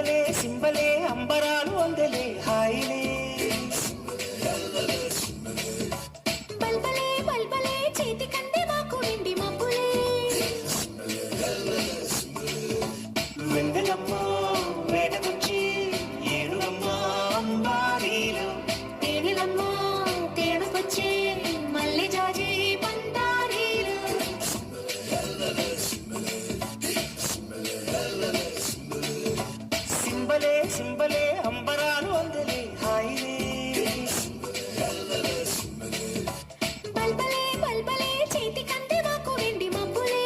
సింబలే సింబలే అంబరాలు అందలే హాయిలే బల్బలే బల్బలే చేతి కంటే మాకు వెండి మబ్బులే వెందలమ్మ వేటకొచ్చి ఏడులమ్మ అంబారీలు తేనెలమ్మ తేడుకొచ్చే మల్లె జాజి పందారీలు సింబలే సింబలే అంబరాలు అందలే హాయిలే బల్బలే బల్బలే చేతి కంటే మాకు వెండి మబ్బులే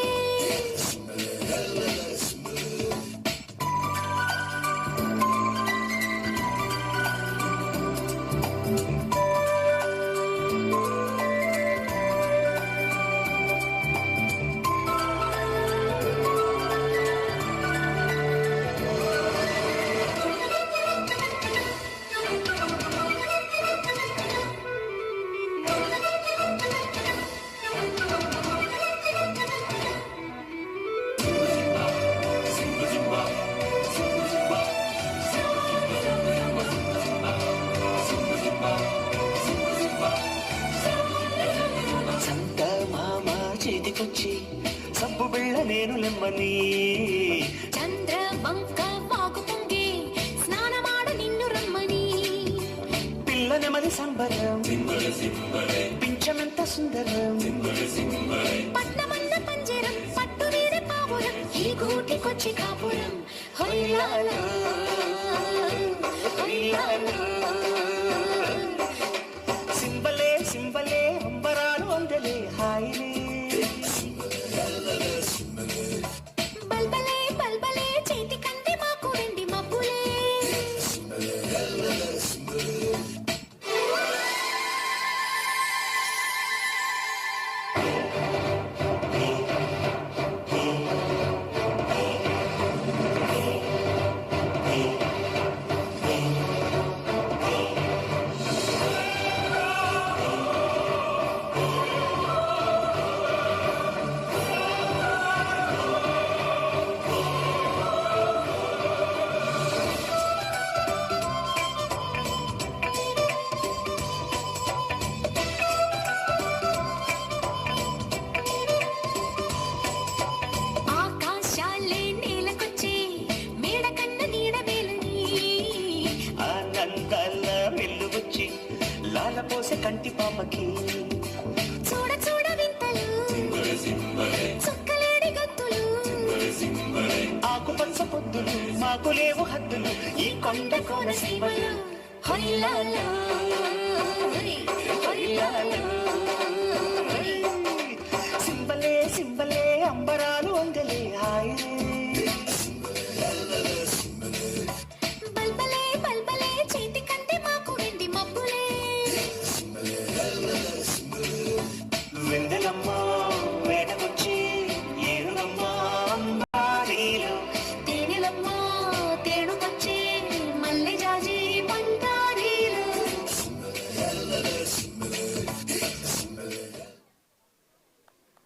సంత మామ చేతికొచ్చి సబ్బు బిళ్ళ నేను లెమ్మని చంద్ర వంక వాకు పొంగి స్నానమాడ నిన్ను రమ్మని పిల్ల నెమలి సంబరం పింఛమెంత సుందరం పట్నమన్న పంజరం పట్టు వీరి పావురం ఈ గూటికొచ్చి కాపురం హొయ్యాలా హొయ్యాలా సింబలే సింబలే అంబరాలు అందలే హాయిలే బల్బలే బల్బలే చేతి కంటే మాకు వెండి మబ్బులే ఆకాశాలే నేలకొచ్చే మేడ కన్న నీడ వేలని ఆనందాల వెల్లువచ్చి లాలపోసే కంటి పాపకి చూడ చూడ వింతలు చుక్కలేడి గత్తులు ఆకుపచ్చ పొద్దులు మాకు లేవు హద్దులు ఈ కొండ కోన సీమలు హొయ్యాలా హొయ్యాలా